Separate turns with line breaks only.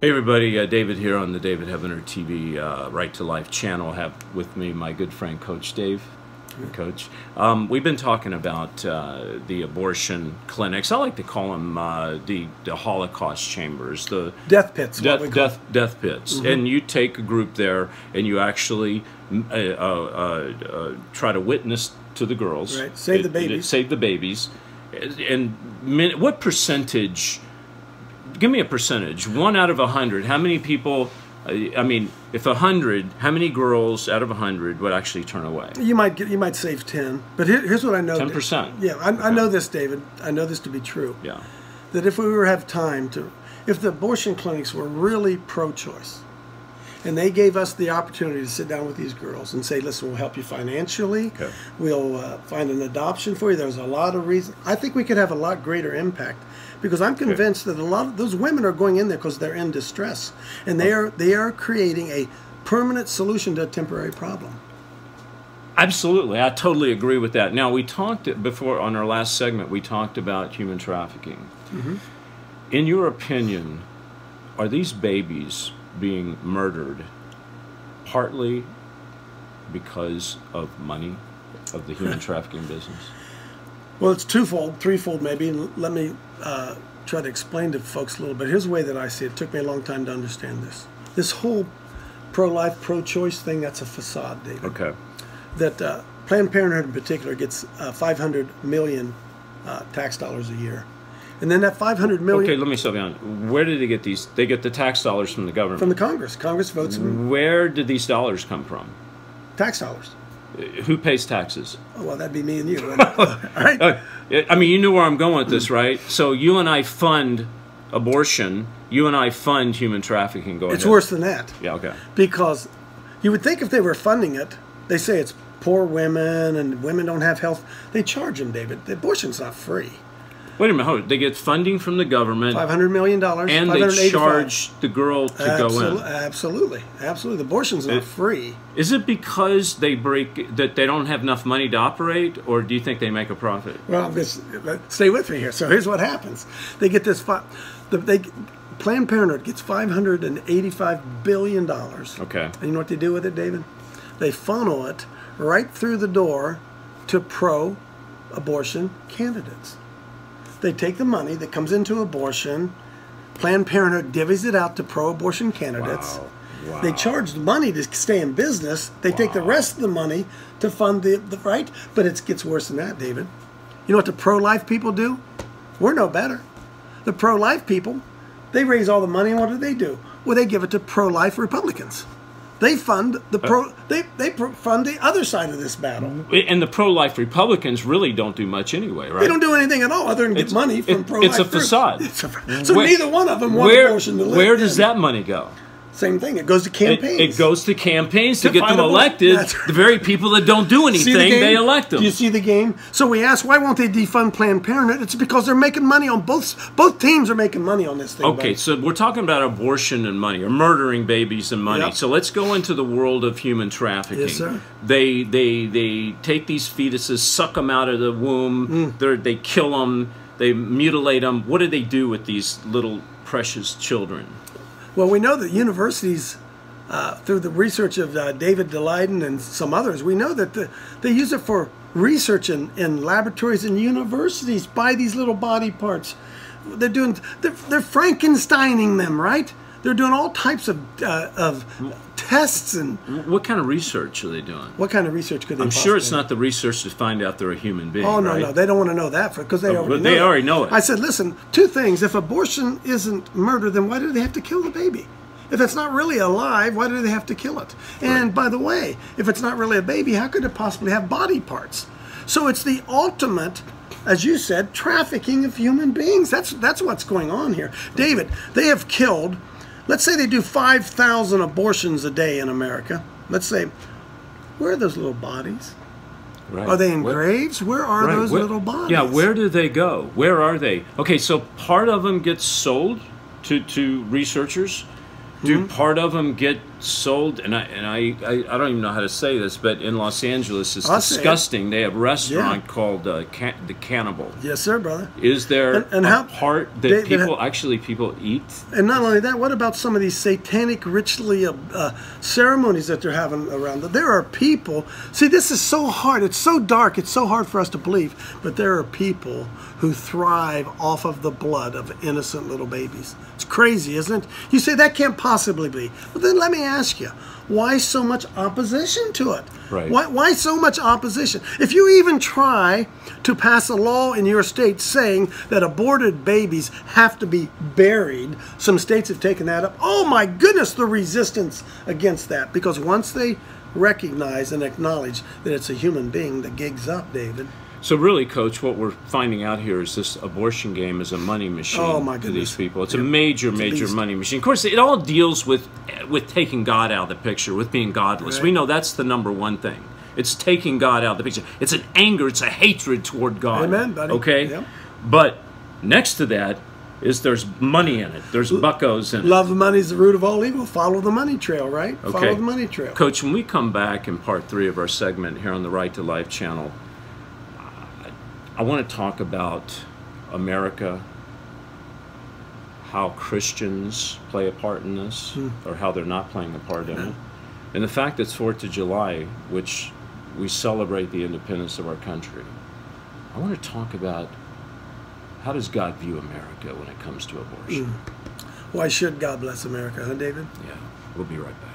Hey everybody, David here on the David Heavener TV Right to Life channel. I have with me my good friend Coach Dave. Coach, we've been talking about the abortion clinics. I like to call them the Holocaust chambers, the
death pits.
Death pits. Mm-hmm. And you take a group there and you actually try to witness to the girls.
Right. Save the babies.
Save the babies. And what percentage? Give me a percentage. 1 out of 100. How many people? I mean, if 100, how many girls out of 100 would actually turn away?
You might save 10. But here's what I know.
10%.
Yeah, I know this, David. I know this to be true.
Yeah.
That if we were to have time to, if the abortion clinics were really pro-choice, and they gave us the opportunity to sit down with these girls and say, listen, we'll help you financially. Okay. We'll find an adoption for you. There's a lot of reasons. I think we could have a lot greater impact, because I'm convinced that a lot of those women are going in there because they're in distress, and they are creating a permanent solution to a temporary problem.
Absolutely. I totally agree with that. Now, we talked before on our last segment, we talked about human trafficking. Mm-hmm. In your opinion, are these babies being murdered partly because of money, of the human trafficking business?
Well, it's twofold, threefold maybe, and let me try to explain to folks a little bit. Here's the way that I see it. It took me a long time to understand this. This whole pro-life, pro-choice thing, that's a facade, David.
Okay.
That Planned Parenthood in particular gets 500 million tax dollars a year. And then that 500 million...
Okay, let me stop you on. Where did they get these? They get the tax dollars from the government.
From the Congress. Congress votes them.
Where did these dollars come from?
Tax dollars.
Who pays taxes?
Oh, well, that'd be me and you. All right?
I mean, you knew where I'm going with this, right? So you and I fund abortion. You and I fund human trafficking. Go ahead.
It's worse than that.
Yeah, okay.
Because you would think if they were funding it, they say it's poor women and women don't have health. They charge them, David. The abortion's not free.
Wait a minute, hold on. They get funding from the government.
$500 million.
And they charge the girl to go in.
Absolutely. Absolutely. The abortion's not free.
Is it because they don't have enough money to operate, or do you think they make a profit?
Well, stay with me here. So here's what happens. They get this, Planned Parenthood gets $585 billion.
Okay.
And you know what they do with it, David? They funnel it right through the door to pro-abortion candidates. They take the money that comes into abortion, Planned Parenthood divvies it out to pro-abortion candidates. Wow. Wow. They charge the money to stay in business. They take the rest of the money to fund the right. But it gets worse than that, David. You know what the pro-life people do? We're no better. The pro-life people, they raise all the money, and what do? Well, they give it to pro-life Republicans. They fund the they fund the other side of this battle.
And the pro-life Republicans really don't do much anyway, right?
They don't do anything at all other than get money from pro-life.
It's a facade.
So neither one of them want abortion to live.
Where does that money go?
Same thing. It goes to campaigns.
It goes to campaigns to get them elected. The very people that don't do anything, they elect them.
Do you see the game? So we ask, why won't they defund Planned Parenthood? It's because they're making money on both teams are making money on this thing.
Okay, so we're talking about abortion and money, or murdering babies and money. Yep. So let's go into the world of human trafficking.
Yes, sir.
They take these fetuses, suck them out of the womb. They kill them. They mutilate them. What do they do with these little precious children?
Well, we know that universities, through the research of David Daleiden and some others, we know that they use it for research in laboratories and universities. Buy these little body parts. They're Frankensteining them, right? They're doing all types of tests and.
What kind of research are they doing?
What kind of research could they?
I'm sure it's not the research to find out they're a human being.
Oh no,
right?
no, they don't want to know that because they already know it. I said, listen, two things. If abortion isn't murder, then why do they have to kill the baby? If it's not really alive, why do they have to kill it? And by the way, if it's not really a baby, how could it possibly have body parts? So it's the ultimate, as you said, trafficking of human beings. That's what's going on here, David. They have killed. Let's say they do 5,000 abortions a day in America. Let's say, where are those little bodies? Right. Are they in graves? Where are those little bodies?
Yeah, where do they go? Where are they? Okay, so part of them gets sold to researchers. Do part of them get sold, and I don't even know how to say this, but in Los Angeles, it's
I'll say it.
disgusting. They have a restaurant called the Cannibal.
Yes, sir, brother.
Is there
And
a
how-
part that
they-
people eat?
And not only that, what about some of these satanic ritually ceremonies that they're having around? There are people, see, this is so hard. It's so dark. It's so hard for us to believe. But there are people who thrive off of the blood of innocent little babies. It's crazy, isn't it? You say that can't possibly be. Well, then let me ask you, why so much opposition to it?
Right.
Why so much opposition? If you even try to pass a law in your state saying that aborted babies have to be buried, some states have taken that up. Oh my goodness, the resistance against that. Because once they recognize and acknowledge that it's a human being, the gig's up, David.
So really, Coach, what we're finding out here is this abortion game is a money machine
my
to
goodness.
these people. It's a major
beast.
money machine. Of course, it all deals with taking God out of the picture, with being godless.
Right.
We know that's the number one thing. It's taking God out of the picture. It's an anger. It's a hatred toward God.
Amen, buddy.
Okay?
Yep.
But next to that is there's money in it. There's buckos in it.
Love of money is the root of all evil. Follow the money trail, right?
Okay.
Follow the money trail.
Coach, when we come back in part 3 of our segment here on the Right to Life channel, I want to talk about America, how Christians play a part in this, or how they're not playing a part in it, and the fact that it's 4th of July, which we celebrate the independence of our country. I want to talk about how does God view America when it comes to abortion.
Why should God bless America, huh, David?
Yeah, we'll be right back.